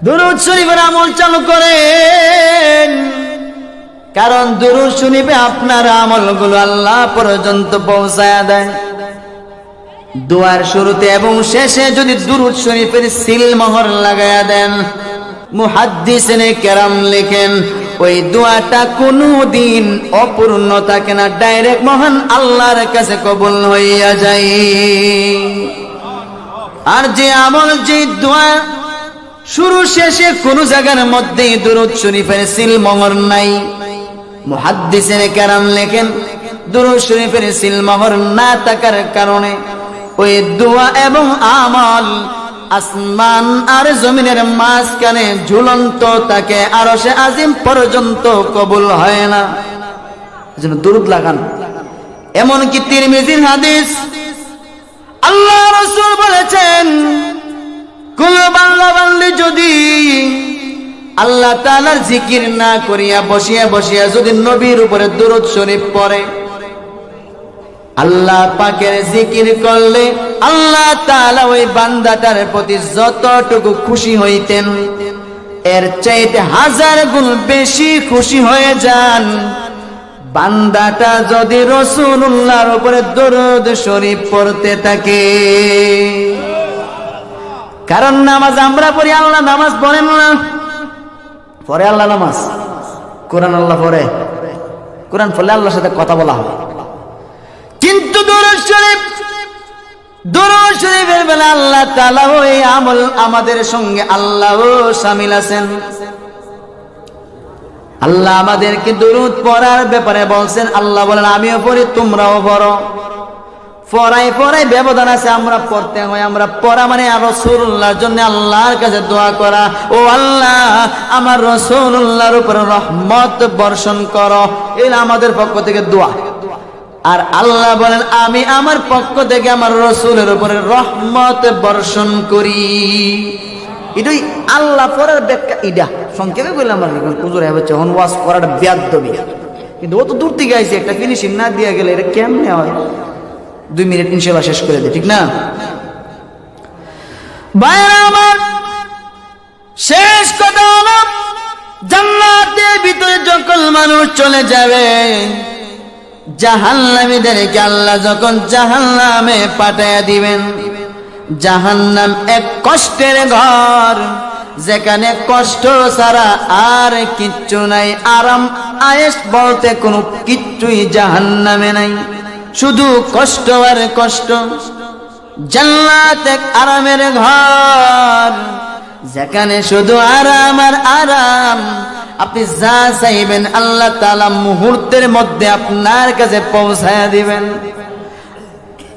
দুরূদ শরীফের আমল চালু করেন, কারণ দুরূদ শরীফে আপনার আমলগুলো আল্লাহ পর্যন্ত পৌঁছায়া দেয়। দোয়ার শুরুতে এবং শেষে যদি দুরূদ শরীফের সিল মোহর লাগায়া দেন, মুহাদ্দিসিনে কেরাম লেখেন ওই দোয়াটা কোনদিন অপূর্ণ থাকে না, ডাইরেক্ট মহান আল্লাহর কাছে কবুল হইয়া যায়। আর যে আমল, যে দোয়া শুরু শেষে কোন জায়গার মধ্যে দুরূদ শরীফের সিল মোহর নাই, মুহাদ্দিসিনে কেরাম লেখেন দুরূদ শরীফের সিল মোহর না থাকার কারণে ওই দোয়া এবং আমল আসমান আর জমিনের মাঝখানে ঝুলন্ত থাকে, আরশে আজিম পর্যন্ত কবুল হয় না। এজন্য দুরূদ লাগান। এমনকি তিরমিজির হাদিস, আল্লাহ রাসূল বলেছেন কোন বান্দা বান্দি যদি আল্লাহ তাআলার জিকির না করিয়া বসিয়া বসিয়া যদি নবীর উপরে দুরূদ শরীফ পড়ে, আল্লাহ পাকের জিকির করলে আল্লাহ তাআলা ওই বান্দাটার প্রতি যতটুকু খুশি হইতেন এর চাইতে 1000 গুণ বেশি খুশি হয়ে যান বান্দাটা যদি রাসূলুল্লাহর উপরে দরুদ শরীফ পড়তে থাকে। কারণ নামাজ আমরা পড়ি, আল্লাহ নামাজ পড়েন না। পড়ে আল্লাহ নামাজ, কোরআন আল্লাহ পড়ে, কোরআন পড়লে আল্লাহর সাথে কথা বলা হয়। কিন্তু দুরূদ শরীফের বেলা আল্লাহ তাআলা ওই আমল আমাদের সঙ্গে আল্লাহও শামিল আছেন। আল্লাহ আমাদেরকে দুরূদ পড়ার ব্যাপারে বলছেন, আল্লাহ বলেন আমিও পড়ি তোমরাও পড়ো। পড়াই ব্যবধান আছে, আমরা পড়তে হয়। আমরা পড়া মানে রাসূলুল্লাহর জন্য আল্লাহর কাছে দোয়া করা, ও আল্লাহ আমার রাসূলুল্লাহর উপর রহমত বর্ষণ করো, এটা আমাদের পক্ষ থেকে দোয়া। আর আল্লাহ বলেন আমি আমার পক্ষ থেকে আমার রাসূলের উপরে রহমত বর্ষণ করি। এটাই আল্লাহ পড়ার ব্যাখ্যা। এটা সংক্ষেপে বললাম, হুজুর হচ্ছে ওয়াজ করাটা বেয়াদবি, কিন্তু ও তো দূর থেকে আইছে, একটা ফিনিশিং না দিয়ে গেলে এটা কেমনে হয়? 2 মিনিট ইনশাআল্লাহ শেষ করে দে, ঠিক না? ভাইরা আমার, শেষ কথা হলো জান্নাতের ভিতরে যখন মানুষ চলে যাবে, জাহান্নামীদেরকে আল্লাহ যখন জাহান্নামে পাঠায়া দিবেন। জাহান্নাম এক কষ্টের ঘর, যেখানে কষ্ট ছাড়া আর কিচ্ছু নাই। আরাম আয়েশ বলতে কোনো কিচ্ছুই জাহান্নামে নাই, শুধু কষ্ট আর কষ্ট। জান্নাত এক আরামের ঘর, যেখানে শুধু আরাম আর আরাম। আপনি যা চাইবেন আল্লাহ তাআলা মুহূর্তের মধ্যে আপনার কাছে পৌঁছায়া দিবেন।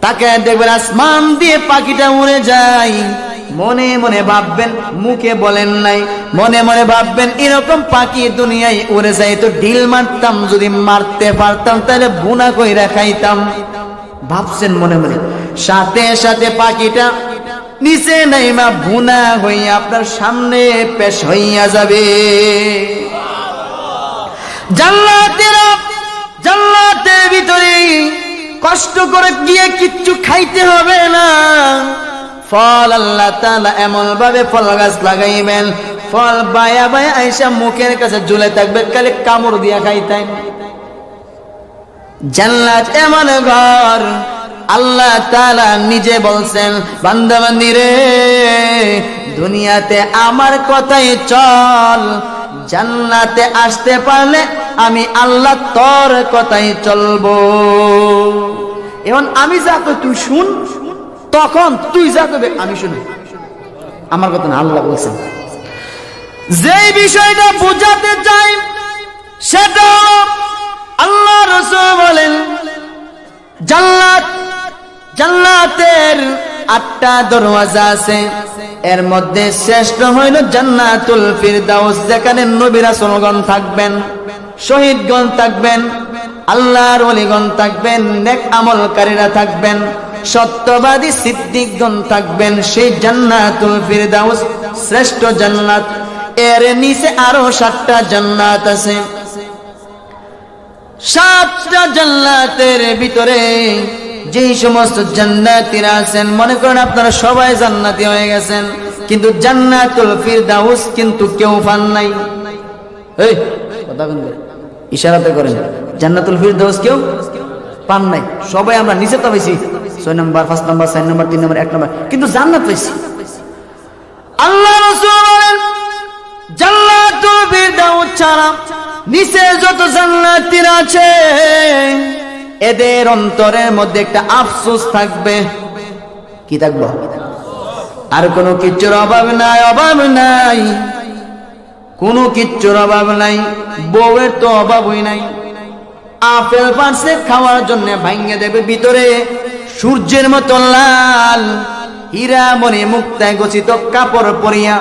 তাকে দেখবেন আসমান দিয়ে পাখিটা উড়ে যায়, মনে মনে ভাববেন, মুখে বলেন নাই, মনে মনে ভাববেন এরকম পাখি দুনিয়ায় উড়ে যায় তো ঢিল মারতাম, যদি মারতে পারতাম তাহলে বুনা কইরা খাইতাম। ভাবছেন মনে মনে, সাথে সাথে পাখিটা নিচে নাইমা বুনা হইয়া আপনার সামনে পেশ হইয়া যাবে। জান্নাতের ভিতরে কষ্ট করে গিয়ে কিচ্ছু খাইতে হবে না। ফল আল্লাহ তাআলা এমন ভাবে ফল গাছ লাগাইবেন, ফল বায়া বায়া আইসা মুখের কাছে ঝুলে থাকবে, খালি কামড় দিয়া খাইতেন। জান্নাত এমন ঘর, আল্লাহ তাআলা নিজে বলছেন বান্দা বান্দি রে দুনিয়াতে আমার কথাই চল, জান্নাতে আসতে পারলে আমি আল্লাহ তোর কথাই চলবো। এখন আমি যা কই তুই শুন, তখন তুই যা কইবে আমি শুনি, আমার কথা না। আল্লাহ বলছেন যে বিষয়টা বোঝাতে চাই সেটা আল্লাহ রাসূল বলেন জান্নাতের 8টা দরওয়াজা আছে, এর মধ্যে শ্রেষ্ঠ হইল জান্নাতুল ফিরদাউস, যেখানে নবী রাসূলগণ থাকবেন, শহীদগণ থাকবেন, আল্লাহর ওলিগণ থাকবেন, নেক আমলকারীরা থাকবেন, সত্যবাদী সিদ্দিকগণ থাকবেন। সেই জান্নাতুল ফিরদাউস শ্রেষ্ঠ জান্নাত। এর নিচে আরো 7টা জান্নাত আছে। 7টা জান্নাতের ভিতরে যেই সমস্ত জান্নাতীরা আছেন, মনে করেন আপনারা সবাই জান্নাতি হয়ে গেছেন, কিন্তু জান্নাতুল ফিরদাউস কিন্তু কেউ পান নাই। এই কথা বলেন, ইশারাতে করেন, জান্নাতুল ফিরদাউস কেউ পান নাই। সবাই আমরা নিচে তো পাইছি, 6 number, 5 number, 4 number, 3 number, 1 number, কিন্তু জান্নাত পাইছি। আল্লাহ রাসূল বলেন জান্নাতুল ফিরদাউস ছাড়া নিচে যত জান্নাতীরা আছে এদের অন্তরের মধ্যে একটা আফসোস থাকবে। কি থাকবে? আর কোনো কিচ্ছুর অভাব নাই, অভাব নাই, কোনো কিচ্ছুর অভাব নাই। বউয়ের তো অভাবই নাই। আপেল পারছে খাওয়ার জন্য ভাঙ্গে দেবে, ভিতরে সূর্যের মতো লাল হীরা মণি মুক্তায় গচ্ছিত কাপড় পরিয়া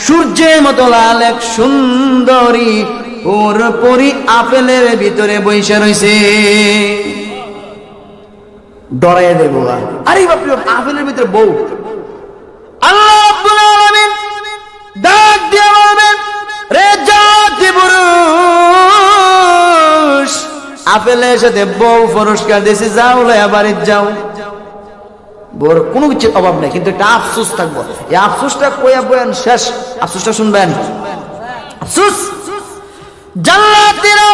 সূর্যের মতো লাল এক সুন্দরী ওর পরি আপেলের ভিতরে বইসা রইছে। ডরাই দেবো, আরে বাপরে আপেলের ভিতরে বউ। আল্লাহ রাব্বুল আলামিন ডাক দিয়ে বলবেন, রে জাতি পুরুষ, আপেলের সাথে বউ পুরস্কার দিয়েছে, যাও লয়া বাড়িতে যাও। বউর কোনো কিছুর অভাব নেই, কিন্তু একটা আফসোস থাকবো। এই আফসোসটা কইয়া বয়ান শেষ, আফসোসটা শুনবেন। আফসোস জান্নাতীরা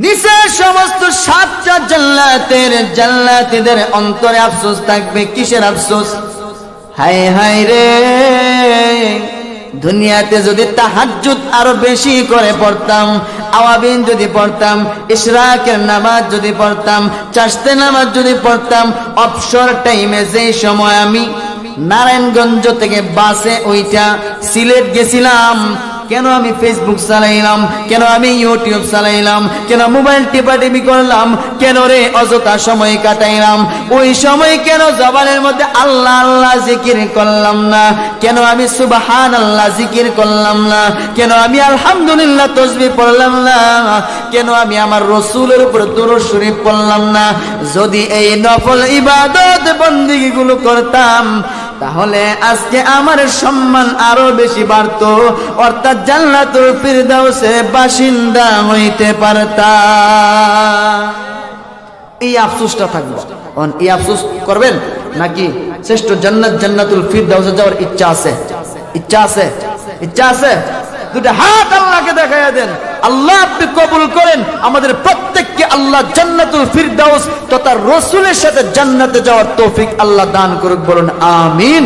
নিচে সমস্ত 7টা জান্নাতীদের অন্তরে আফসোস থাকবে। কিসের আফসোস? হায় হায় রে, দুনিয়াতে যদি তাহাজ্জুদ আরো বেশি করে পড়তাম, আওয়াবিন যদি পড়তাম, ইশরাকের নামাজ যদি পড়তাম, চারতে নামাজ যদি পড়তাম, অবসর টাইমে যে সময় আমি নারায়ণগঞ্জ থেকে বাসে ওইটা সিলেট গেছিলাম, কেন আমি ফেসবুক চালাইলাম, কেন আমি ইউটিউব চালাইলাম, কেন মোবাইল টিপাটিপি করলাম, কেন রে অযথা সময় কাটাইলাম? ওই সময় কেন জবানের মধ্যে আল্লাহ আল্লাহ জিকির করলাম না? কেন আমি সুবহানাল্লাহ জিকির করলাম না? কেন আমি আলহামদুলিল্লাহ তাসবিহ পড়লাম না? কেন আমি আমার রাসূলের উপর দুরূদ শরীফ পড়লাম না? যদি এই নফল ইবাদত বন্দেগীগুলো করতাম তাহলে আজকে আমার সম্মান আরো বেশি বাড়তো, অর্থাৎ জান্নাতুল ফিরদাউসের বাসিন্দা হইতে পারতাম। এই আফসোসটা থাকবে। এই আফসোস করবেন নাকি শ্রেষ্ঠ জান্নাত জান্নাতুল ফিরদাউসে যাওয়ার ইচ্ছা আছে? ইচ্ছা আছে? ইচ্ছা আছে? দুটো হাত আল্লাহকে দেখাইয়া দেন। আল্লাহ আপনি কবুল করেন আমাদের প্রত্যেককে। আল্লাহ জান্নাতুল ফিরদাউস তথা রাসূলের সাথে জান্নাতে যাওয়ার তৌফিক আল্লাহ দান করুক, বলুন আমিন।